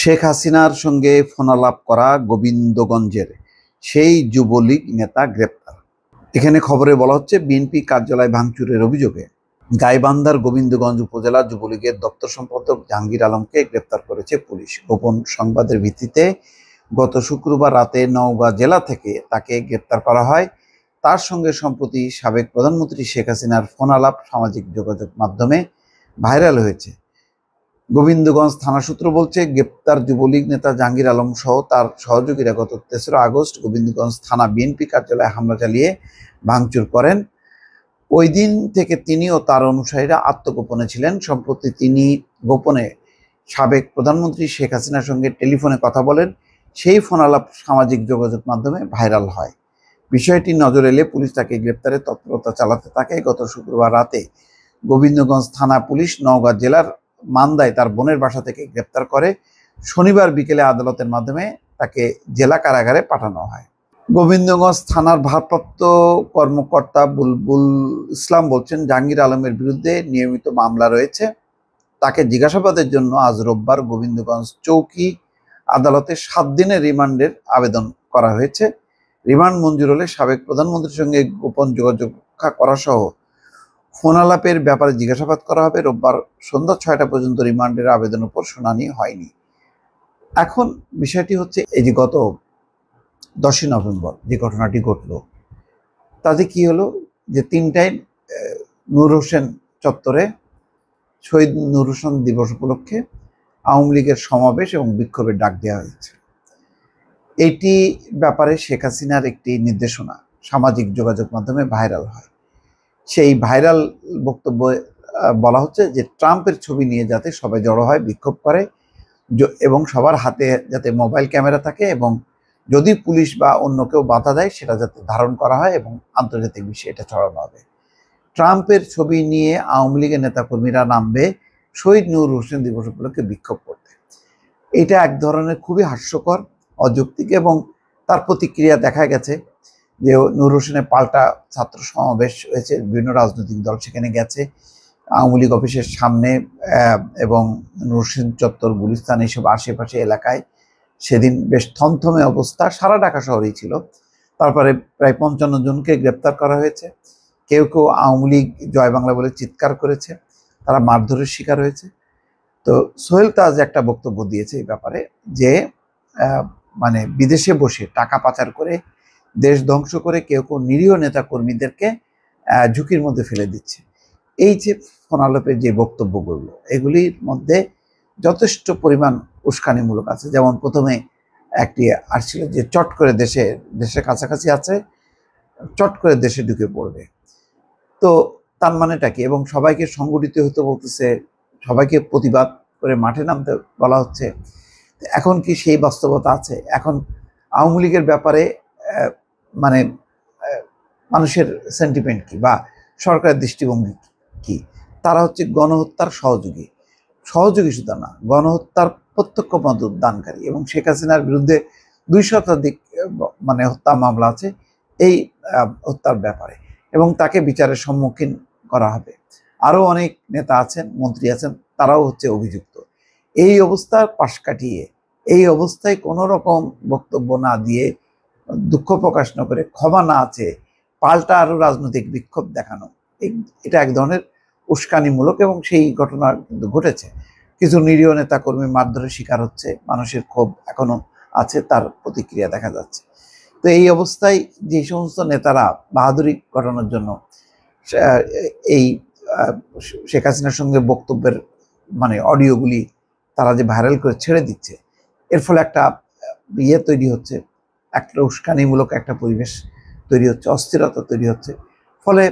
শেখ হাসিনার সঙ্গে ফোনালাপ করা গোবিন্দগঞ্জের সেই যুবলীগ নেতা গ্রেপ্তার। এখানে খবরে বলা হচ্ছে বিএনপি কার্যালয় ভাঙচুরের অভিযোগে গাইবান্ধার গোবিন্দগঞ্জ উপজেলা যুবলীগের দপ্তর সম্পাদক জাহাঙ্গীর আলমকে গ্রেপ্তার করেছে পুলিশ। গোপন সংবাদের ভিত্তিতে গত শুক্রবার রাতে নওগাঁ জেলা থেকে তাকে গ্রেপ্তার করা হয়। তার সঙ্গে সম্প্রতি সাবেক প্রধানমন্ত্রী শেখ হাসিনার ফোনালাপ সামাজিক যোগাযোগ মাধ্যমে ভাইরাল হয়েছে। গোবিন্দগঞ্জ থানা সূত্র বলছে, গ্রেপ্তার যুবলীগ নেতা জাহাঙ্গীর আলম সহ তার সহযোগীরা গত ৩রা আগস্ট গোবিন্দগঞ্জ থানা বিএনপি কার্যালয়ে হামলা চালিয়ে ভাঙচুর করেন। ওই দিন থেকে তিনি ও তার অনুসারীরা আত্মগোপনে ছিলেন। সম্প্রতি তিনি গোপনে সাবেক প্রধানমন্ত্রী শেখ হাসিনার সঙ্গে টেলিফোনে কথা বলেন। সেই ফোনালাপ সামাজিক যোগাযোগ মাধ্যমে ভাইরাল হয়। বিষয়টি নজরে এলে পুলিশ তাকে গ্রেপ্তারে তৎপরতা চালাতে থাকে। গত শুক্রবার রাতে গোবিন্দগঞ্জ থানা পুলিশ নওগাঁ জেলার মান্দায় তার বোনের বাসা থেকে গ্রেপ্তার করে। শনিবার বিকেলে আদালতের মাধ্যমে তাকে জেলা কারাগারে পাঠানো হয়। গোবিন্দগঞ্জ থানার ভারপ্রাপ্ত কর্মকর্তা বুলবুল ইসলাম বলছেন, জাহাঙ্গীর আলমের বিরুদ্ধে নিয়মিত মামলা রয়েছে। তাকে জিজ্ঞাসাবাদের জন্য আজ রোববার গোবিন্দগঞ্জ চৌকি আদালতে 7 দিনের রিমান্ডের আবেদন করা হয়েছে। রিমান্ড মঞ্জুর হলে সাবেক প্রধানমন্ত্রীর সঙ্গে গোপন যোগাযোগ রক্ষা করা সহ ফোনালাপের ব্যাপারে জিজ্ঞাসাবাদ করা হবে। রোববার সন্ধ্যা 6টা পর্যন্ত রিমান্ডের আবেদনের উপর শুনানি হয়নি। এখন বিষয়টি হচ্ছে, এই যে গত 10ই নভেম্বর যে ঘটনাটি ঘটল, তাতে কি হলো যে 3টায় নূর হোসেন চত্বরে শহীদ নূর হোসেন দিবস উপলক্ষে আওয়ামী লীগের সমাবেশ এবং বিক্ষোভের ডাক দেওয়া হয়েছে। এইটি ব্যাপারে শেখ হাসিনার একটি নির্দেশনা সামাজিক যোগাযোগ মাধ্যমে ভাইরাল হয়। সেই ভাইরাল বক্তব্যে বলা হচ্ছে যে ট্রাম্পের ছবি নিয়ে যাতে সবাই জড়ো হয়, বিক্ষোভ করে এবং সবার হাতে যাতে মোবাইল ক্যামেরা থাকে এবং যদি পুলিশ বা অন্য কেউ বাধা দেয় সেটা যাতে ধারণ করা হয় এবং আন্তর্জাতিক বিশ্বে এটা ছড়ানো হবে। ট্রাম্পের ছবি নিয়ে আওয়ামী লীগের নেতাকর্মীরা নামবে শহীদ নূর হোসেন দিবস উপলক্ষে বিক্ষোভ করতে। এটা এক ধরনের খুবই হাস্যকর, অযৌক্তিক এবং তার প্রতিক্রিয়া দেখা গেছে যে নূর হোসেনের পাল্টা ছাত্র সমাবেশ হয়েছে, বিভিন্ন রাজনৈতিক দল সেখানে গেছে। আওয়ামী লীগ অফিসের সামনে এবং নূর হোসেন চত্বর, গুলিস্তান, এইসব আশেপাশে এলাকায় সেদিন বেশ থমথমে অবস্থা, সারা ঢাকা শহরেই ছিল। তারপরে প্রায় 55 জনকে গ্রেপ্তার করা হয়েছে। কেউ কেউ আওয়ামী লীগ জয় বাংলা বলে চিৎকার করেছে, তারা মারধরের শিকার হয়েছে। তো সোহেল তাজ একটা বক্তব্য দিয়েছে এই ব্যাপারে যে মানে বিদেশে বসে টাকা পাচার করে দেশ ধ্বংস করে কেউ কেউ নিরীহ নেতা কর্মীদেরকে ঝুঁকির মধ্যে ফেলে দিচ্ছে। এই যে ফোনালাপের যে বক্তব্যগুলো, এগুলির মধ্যে যথেষ্ট পরিমাণ উস্কানিমূলক আছে। যেমন প্রথমে একটি আসছিল যে চট করে দেশের কাছাকাছি আছে, চট করে দেশে ঢুকে পড়বে। তো তার মানেটা কি? এবং সবাইকে সংগঠিত হতে বলতেছে, সবাইকে প্রতিবাদ করে মাঠে নামতে বলা হচ্ছে। এখন কি সেই বাস্তবতা আছে? এখন আওয়ামী লীগের ব্যাপারে মানে মানুষের সেন্টিমেন্ট কি বা সরকারের দৃষ্টিভঙ্গি কি? তারা হচ্ছে গণহত্যার সহযোগী শুধু না, গণহত্যার প্রত্যক্ষ মদতদানকারী। এবং শেখ হাসিনার বিরুদ্ধে 2 শতাধিক মানে হত্যা মামলা আছে এই হত্যার ব্যাপারে, এবং তাকে বিচারের সম্মুখীন করা হবে। আরও অনেক নেতা আছেন, মন্ত্রী আছেন, তারাও হচ্ছে অভিযুক্ত। এই অবস্থার পাশ কাটিয়ে এই অবস্থায় কোনো রকম বক্তব্য না দিয়ে, দুঃখ প্রকাশ না করে, ক্ষমা না আছে, পাল্টা আরও রাজনৈতিক বিক্ষোভ দেখানো, এটা এক ধরনের উস্কানিমূলক। এবং সেই ঘটনা কিন্তু ঘটেছে। কিছু নিরীহ নেতা কর্মী মারধরের শিকার হচ্ছে, মানুষের ক্ষোভ এখনো আছে, তার প্রতিক্রিয়া দেখা যাচ্ছে। তো এই অবস্থায় যে সমস্ত নেতারা বাহাদুরি ঘটানোর জন্য এই শেখ হাসিনার সঙ্গে বক্তব্যের মানে অডিওগুলি তারা যে ভাইরাল করে ছেড়ে দিচ্ছে, এর ফলে একটা তৈরি হচ্ছে, একটা উস্কানিমূলক একটা পরিবেশ তৈরি হচ্ছে, অস্থিরতা তৈরি হচ্ছে। ফলে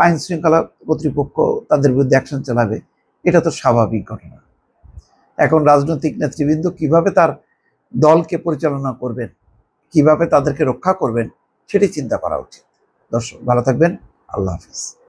আইন শৃঙ্খলা কর্তৃপক্ষ তাদের বিরুদ্ধে অ্যাকশন চালাবে, এটা তো স্বাভাবিক ঘটনা। এখন রাজনৈতিক নেতৃবৃন্দ কিভাবে তার দলকে পরিচালনা করবেন, কিভাবে তাদেরকে রক্ষা করবেন, সেটি চিন্তা করা উচিত। দর্শক ভালো থাকবেন, আল্লাহ হাফিজ।